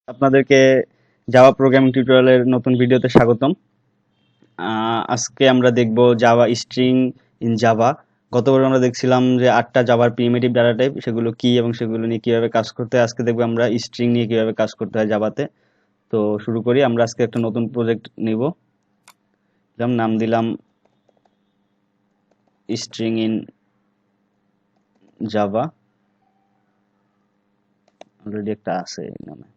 আপনাদেরকে Java programming টিউটোরিয়ালের নতুন ভিডিওতে স্বাগতম। আজকে আমরা দেখব জাভা স্ট্রিং ইন জাভা। গতবার আমরা দেখছিলাম যে 8টা জাভার প্রিমিটিভ ডাটা টাইপ, সেগুলো কি এবং সেগুলো নিয়ে কিভাবে কাজ করতে হয়। আজকে দেখব আমরা স্ট্রিং নিয়ে কিভাবে কাজ করতে হয় জাভাতে। তো শুরু করি। আমরা আজকে একটা নতুন প্রজেক্ট নিব, নাম দিলাম স্ট্রিং ইন জাভা। অলরেডি একটা আছে এই নামে,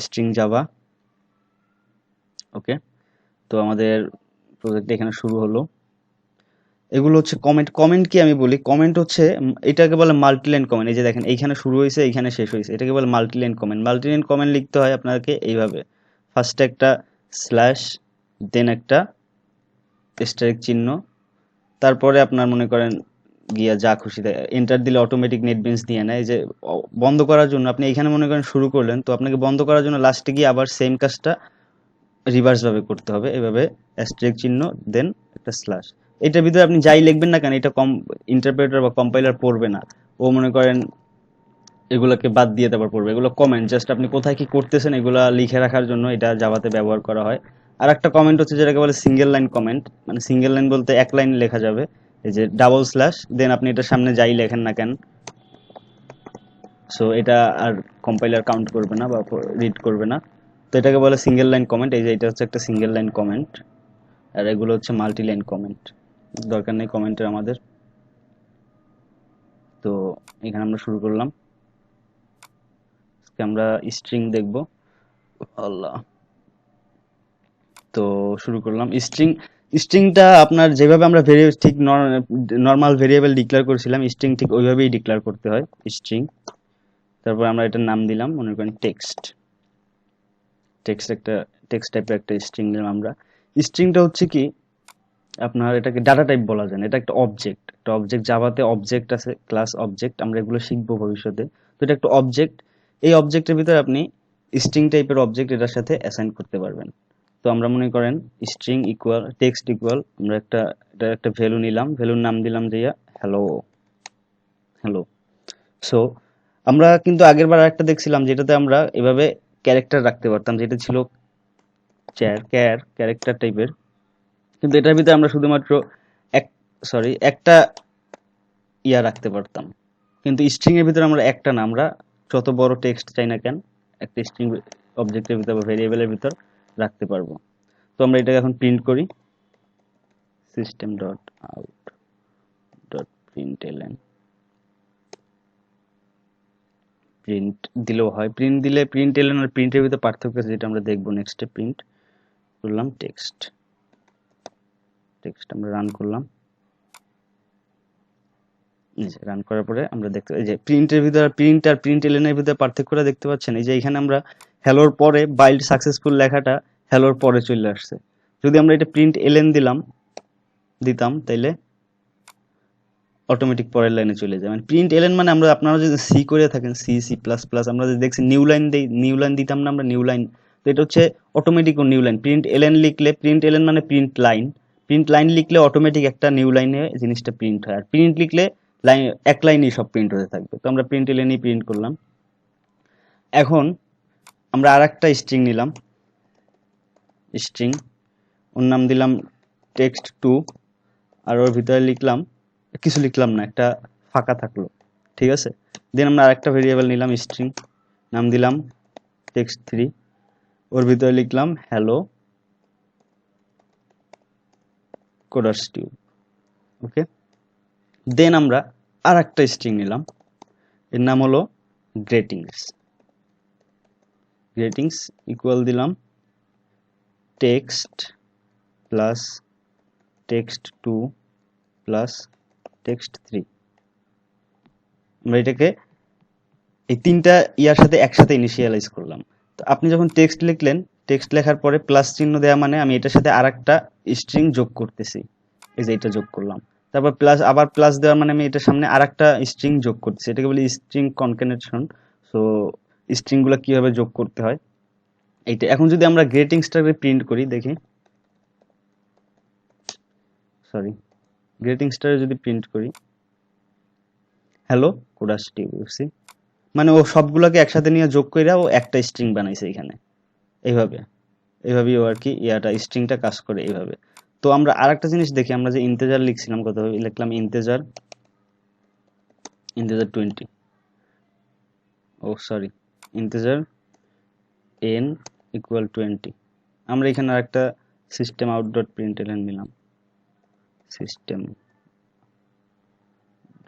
স্ট্রিং জাভা। ওকে, তো আমাদের প্রজেক্ট এখানে শুরু হলো। এগুলো হচ্ছে কমেন্ট। কমেন্ট কি আমি বলি, কমেন্ট হচ্ছে এটাকে বলে মাল্টিলাইন কমেন্ট। এই যে দেখেন, এইখানে শুরু হয়েছে, এইখানে শেষ হয়েছে, এটাকে বলে মাল্টিলাইন কমেন্ট। মাল্টিলাইন কমেন্ট লিখতে হয় আপনাকে এইভাবে: ফার্স্টে একটা স্ল্যাশ, দেন একটা স্ট্রাইক চিহ্ন, তারপরে আপনার মনে করেন গিয়া যা খুশি তাই এন্টার দিলে অটোমেটিক নেটবিনস দিয়ে নেয়। এই যে বন্ধ করার জন্য আপনি এখানে মনে করেন শুরু করলেন, তো আপনাকে বন্ধ করার জন্য লাস্টে গিয়ে আবার সেম কাজটা রিভার্স ভাবে করতে হবে, এভাবে অ্যাস্টেরিস্ক চিহ্ন, দেন একটা স্ল্যাশ। এটার ভিতরে আপনি যাই লিখবেন না কেন, এটা ইন্টারপ্রেটার বা কম্পাইলার পড়বে না। ও মনে করেন এগুলোকে বাদ দিয়ে তারপর পড়বে। এগুলো কমেন্ট, জাস্ট আপনি কোথায় কি করতেছেন এগুলা লিখে রাখার জন্য এটা জাভাতে ব্যবহার করা হয়। আর একটা কমেন্ট হচ্ছে যেটাকে বলে সিঙ্গেল লাইন কমেন্ট। মানে সিঙ্গেল লাইন বলতে এক লাইন লেখা যাবে, এই যে ডাবল স্ল্যাশ, দেন আপনি এটার সামনে যাই লেখেন না কেন, সো এটা আর কম্পাইলার কাউন্ট করবে না বা রিড করবে না। তো এটাকে বলে সিঙ্গেল লাইন কমেন্ট। এই যে এটা হচ্ছে একটা সিঙ্গেল লাইন কমেন্ট, আর এগুলো হচ্ছে মাল্টি লাইন কমেন্ট। দরকার নেই কমেন্টের আমাদের। তো এখানে আমরা শুরু করলাম। আজকে আমরা স্ট্রিং দেখব। আল্লাহ, তো শুরু করলাম স্ট্রিং। স্ট্রিংটা আপনার যেভাবে আমরা ভেরিয়েবল ঠিক নর্মাল ভেরিয়েবল ডিক্লেয়ার করেছিলাম, স্ট্রিং ঠিক ওইভাবেই ডিক্লেয়ার করতে হয় স্ট্রিং। তারপর আমরা এটার নাম দিলাম মনে করেন টেক্সট। টেক্সট একটা টেক্সট টাইপের একটা স্ট্রিং দিলাম আমরা। স্ট্রিংটা হচ্ছে কি, আপনার এটাকে ডাটা টাইপ বলা যায় না, এটা একটা অবজেক্ট। একটা অবজেক্ট, জাভাতে অবজেক্ট আছে, ক্লাস অবজেক্ট, আমরা এগুলো শিখবো ভবিষ্যতে। তো এটা একটা অবজেক্ট। এই অবজেক্টের ভিতরে আপনি স্ট্রিং টাইপের অবজেক্ট এটার সাথে অ্যাসাইন করতে পারবেন। তো আমরা মনে করেন স্ট্রিং ইকুয়াল টেক্সট ইকুয়াল, আমরা এটা একটা ভ্যালু নিলাম, ভ্যালুর নাম দিলাম যে হ্যালো। হ্যালো। সো আমরা কিন্তু আগের বার একটা দেখছিলাম যেটাতে আমরা এভাবে ক্যারেক্টার রাখতে পারতাম, যেটা ছিল ক্যারেক্টার টাইপের। কিন্তু এটার ভিতরে আমরা শুধুমাত্র এক একটা রাখতে পারতাম। কিন্তু স্ট্রিং এর ভিতরে আমরা একটা না, আমরা যত বড় টেক্সট চাই না কেন একটা স্ট্রিং অবজেক্টের ভিতর বা ভেরিয়েবলের ভিতর রাখতে পারবো। তো আমরা এটাকে এখন প্রিন্ট করি, system dot out dot প্রিন্টএলএন। Print দিলেও হয়, প্রিন্ট দিলে প্রিন্টএলএন আর প্রিন্টের ভিতর পার্থক্য আছে, যেটা আমরা দেখবো নেক্সটে। প্রিন্ট করলাম টেক্সট, টেক্সট আমরা রান করলাম। রান করার পরে আমরা দেখতে এই যে প্রিন্টের ভিতরে প্রিন্ট আর প্রিন্ট এলেনের ভিতরে পার্থক্যটা দেখতে পাচ্ছেন। এই যে এখানে আমরা হ্যালোর পরে বাইল্ড সাকসেসফুল লেখাটা হ্যালোর পরে চলে আসছে। যদি আমরা এটা প্রিন্ট এলেন দিতাম তাইলে অটোমেটিক পরের লাইনে চলে যায়। মানে প্রিন্ট এলেন মানে আমরা, আপনারা যদি সি করে থাকেন, সি সি প্লাস প্লাস, আমরা যদি দেখছি নিউ লাইন দেই, নিউ লাইন দিতাম না আমরা, নিউ লাইন। তো এটা হচ্ছে অটোমেটিক নিউ লাইন। প্রিন্ট এলেন লিখলে, প্রিন্ট এলেন মানে প্রিন্ট লাইন, প্রিন্ট লাইন লিখলে অটোমেটিক একটা নিউ লাইনে জিনিসটা প্রিন্ট হয়। আর প্রিন্ট লিখলে লাইন, এক লাইনেই সব প্রিন্ট হতে থাকবে। তো আমরা প্রিন্ট এলেনই প্রিন্ট করলাম। এখন আমরা আর একটা স্ট্রিং নিলাম, স্ট্রিং, ওর নাম দিলাম টেক্সট টু। আর ওর ভিতরে লিখলাম, কিছু লিখলাম না, একটা ফাঁকা থাকলো, ঠিক আছে। দেন আমরা আরেকটা ভেরিয়েবল নিলাম স্ট্রিং, নাম দিলাম টেক্সট থ্রি। ওর ভিতরে লিখলাম হ্যালো কোডার্স টিউব। ওকে, দেন আমরা আর একটা স্ট্রিং নিলাম, এর নাম হলো গ্রেটিংস। গ্রেটিংস ইকুয়াল দিলাম text plus text to plus text three. আমরা এটাকে এই তিনটা ইয়ার সাথে একসাথে ইনিশিয়ালাইজ করলাম। তো আপনি যখন টেক্সট লিখলেন, টেক্সট লেখার পরে প্লাস চিহ্ন দেওয়া মানে আমি এটার সাথে আর একটা স্ট্রিং যোগ করতেছি। এই যে এটা যোগ করলাম। তারপর প্লাস, আবার প্লাস দেওয়ার মানে আমি এটার সামনে আর একটা স্ট্রিং যোগ করতেছি। এটাকে বলি স্ট্রিং কনক্যাটেনেশন। সো স্ট্রিং গুলা কিভাবে যোগ করতে হয় এইটা। এখন যদি আমরা গ্রেটিংসটাকে প্রিন্ট করি, দেখি, সরি, গ্রেটিংসটা যদি প্রিন্ট করি, হ্যালো কোডাস টিউব, মানে ও সবগুলোকে একসাথে নিয়ে যোগ কইরা ও একটা স্ট্রিং বানাইছে এখানে, এইভাবে। এইভাবেই ও আর কি ইয়াটা স্ট্রিংটা কাজ করে এইভাবে। তো আমরা আরেকটা জিনিস দেখি, আমরা যে ইন্টিজার লিখছিলাম, কত লিখলাম ইন্টিজার, ইন্টিজার 20, ও সরি, ইন্টিজার n ইকুয়াল 20। আমরা এখানে আরেকটা সিস্টেম আউট ডট প্রিন্টএলএন নিলাম, সিস্টেম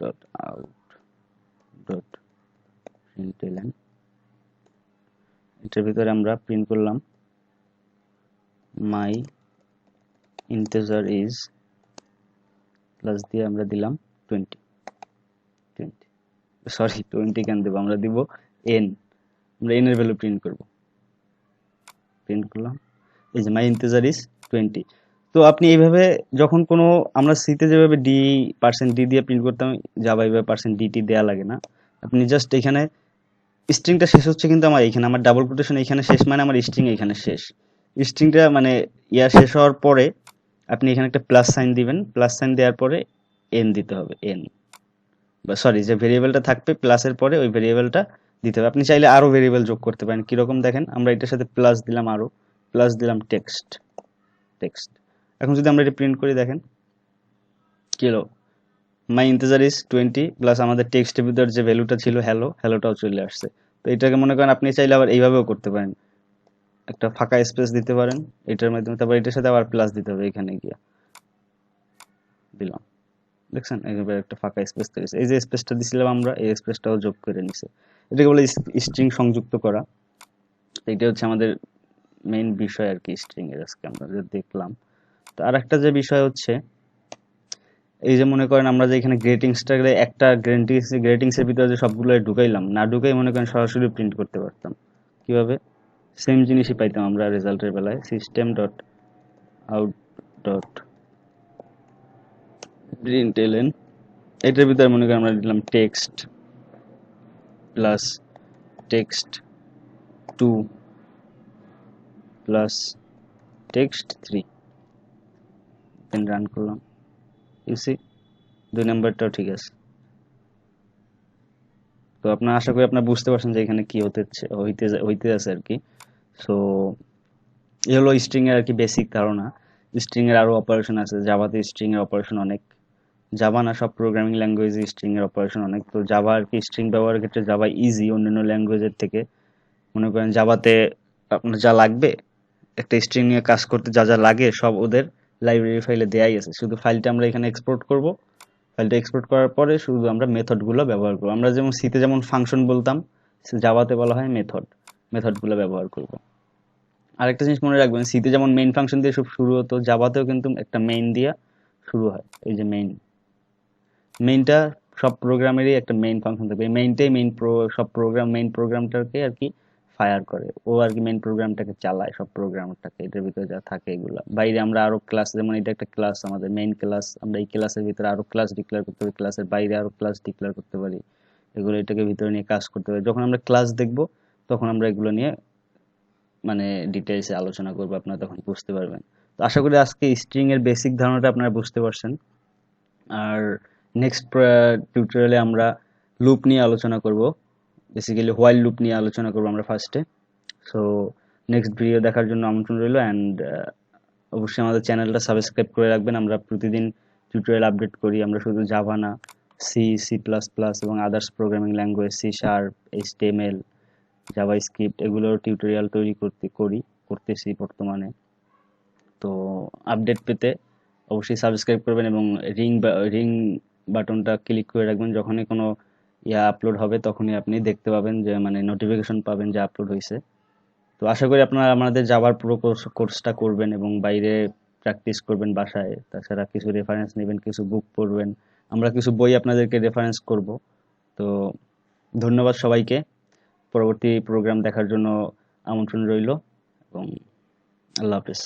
ডট আউট ডট প্রিন্টএলএন, এটার ভিতরে আমরা প্রিন্ট করলাম মাই ইন্টিজার ইজ, প্লাস দিয়ে আমরা দিলাম 20, 20 সরি 20 কেন দেবো, আমরা দিব n, আমরা n এর ভ্যালু প্রিন্ট করব, প্রিন্ট করলাম এই যে মাই ইন্টিজার ইজ 20। তো আপনি এইভাবে যখন কোনো, আমরা সিতে যেভাবে ডি দিয়ে প্রিন্ট করতাম, জাভা এইভাবে %dt দেয়া লাগে না। আপনি জাস্ট এখানে স্ট্রিংটা শেষ হচ্ছে কিন্তু আমার এখানে, আমার ডাবল কোটেশন এখানে শেষ, মানে আমার স্ট্রিং এখানে শেষ। স্ট্রিংটা মানে ইয়া শেষ হওয়ার পরে আপনি এখানে একটা প্লাস সাইন দিবেন, প্লাস সাইন দেওয়ার পরে এন দিতে হবে, এন, বা সরি, যে ভেরিয়েবলটা থাকবে প্লাসের পরে ওই ভেরিয়েবলটা দিতে হবে। আপনি চাইলে আরো ভেরিয়েবল যোগ করতে পারেন, কিরকম দেখেন, আমরা এটার সাথে প্লাস দিলাম, আরো প্লাস দিলাম টেক্সট, টেক্সট। এখন যদি আমরা এটা প্রিন্ট করি, দেখেন কি হলো, মাই ইন্টিজার ইজ 20 প্লাস আমাদের টেক্সটের ভিতর যে ভ্যালুটা ছিল হ্যালো, হ্যালোটাও চলে আসছে। তো এটাকে মনে করেন আপনি চাইলে আবার এইভাবেও করতে পারেন, একটা ফাঁকা স্পেস দিতে পারেন এটার মাধ্যমে, তারপর এটার সাথে আবার প্লাস দিতে হবে, এখানে গিয়া দিলাম, দেখছেন এইভাবে একটা ফাঁকা স্পেস তৈরি হয়েছে। এই যে স্পেসটা দিছিলাম আমরা, এই স্পেসটাও যোগ করে নিছে, এটাকে বলে স্ট্রিং সংযুক্ত করা। এটা হচ্ছে আমাদের মেইন বিষয় আর কি, স্ট্রিং এর আজকে আমরা যে দেখলাম। তো আর একটা যে বিষয় হচ্ছে, এই যে মনে করেন আমরা যে এখানে গ্রেটিংসটাকে একটা গ্রেটিংস এর ভিতরে যে সবগুলো ঢুকাইলাম, না ঢুকাই মনে করেন সরাসরি প্রিন্ট করতে পারতাম, কিভাবে, সেম জিনিসই পাইতাম আমরা রেজাল্টের বেলায়, সিস্টেম ডট আউট ডট প্রিন্টএলএন, এটার ভিতরে মনে করেন আমরা দিলাম text plus text 2 plus text 3, দেন রান করলাম, ইউসি 2 নাম্বারটাও ঠিক আছে। তো আপনার আশা করি আপনার বুঝতে পারছেন যে এখানে কি হইতে আছে আর কি। সো এই হলো স্ট্রিং এর আর কি বেসিক ধারণা। স্ট্রিং এর আরো অপারেশন আছে, জাভাতে স্ট্রিং এর অপারেশন অনেক, জাভা না সব প্রোগ্রামিং ল্যাঙ্গুয়েজে স্ট্রিং এর অপারেশন অনেক। তো জাভা আর কি স্ট্রিং ব্যবহারের ক্ষেত্রে জাভা ইজি অন্যান্য ল্যাঙ্গুয়েজের থেকে। মনে করেন জাভাতে আপনার যা লাগবে, একটা স্ট্রিং নিয়ে কাজ করতে যা যা লাগে সব ওদের লাইব্রেরি ফাইলে দেয়াই আছে, শুধু ফাইলটা আমরা এখানে এক্সপোর্ট করব। ফাইলটা এক্সপোর্ট করার পরে শুধু আমরা মেথডগুলো ব্যবহার করব, আমরা যেমন সিতে যেমন ফাংশন বলতাম, জাভাতে বলা হয় মেথড, মেথডগুলো ব্যবহার করব। আরেকটা জিনিস মনে রাখবেন, সিতে যেমন মেইন ফাংশন দিয়ে সব শুরু হতো, জাভাতেও কিন্তু একটা মেইন দিয়া শুরু হয়, এই যে মেইন, মেইনটা সব প্রোগ্রামেরই একটা মেইন ফাংশন থাকবে, এই মেইনটাই সব মেইন প্রোগ্রামটাকে আর কি ফায়ার করে, ও আর কি মেইন প্রোগ্রামটাকে চালায়, সব প্রোগ্রামটাকে, এটার ভিতরে যা থাকে এগুলা। বাইরে আমরা আরো ক্লাস, যেমন এটা একটা ক্লাস, আমাদের মেইন ক্লাস, আমরা এই ক্লাসের ভিতরে আরো ক্লাস ডিক্লেয়ার করতে পারি, ক্লাসের বাইরে আরো ক্লাস ডিক্লেয়ার করতে পারি, এগুলো এটাকে ভিতরে নিয়ে কাজ করতে পারি। যখন আমরা ক্লাস দেখব তখন আমরা এগুলো নিয়ে মানে ডিটেইলসে আলোচনা করবো, আপনারা তখন বুঝতে পারবেন। তো আশা করি আজকে স্ট্রিং এর বেসিক ধারণাটা আপনারা বুঝতে পারছেন। আর নেক্সট টিউটোরিয়ালে আমরা লুপ নিয়ে আলোচনা করব, বেসিক্যালি হোয়াইল লুপ নিয়ে আলোচনা করব আমরা ফার্স্টে। সো নেক্সট ভিডিও দেখার জন্য আমন্ত্রণ রইল, অ্যান্ড অবশ্যই আমাদের চ্যানেলটা সাবস্ক্রাইব করে রাখবেন। আমরা প্রতিদিন টিউটোরিয়াল আপডেট করি, আমরা শুধু জাভা না, সি++ এবং others programming language, C#, HTML, JavaScript, এগুলোর টিউটোরিয়াল করতেছি বর্তমানে। তো আপডেট পেতে অবশ্যই সাবস্ক্রাইব করবেন এবং রিং বাটনটা ক্লিক করে রাখবেন, যখনই কোনো আপলোড হবে তখনই আপনি দেখতে পাবেন, যে মানে নোটিফিকেশন পাবেন যে আপলোড হয়েছে। তো আশা করি আপনারা আমাদের জাভার পুরো কোর্সটা করবেন এবং বাইরে প্র্যাকটিস করবেন বাসায়, তাছাড়া কিছু রেফারেন্স নেবেন, কিছু বুক পড়বেন, আমরা কিছু বই আপনাদেরকে রেফারেন্স করব। তো ধন্যবাদ সবাইকে, পরবর্তী প্রোগ্রাম দেখার জন্য আমন্ত্রণ রইল এবং আল্লাহ হাফেজ।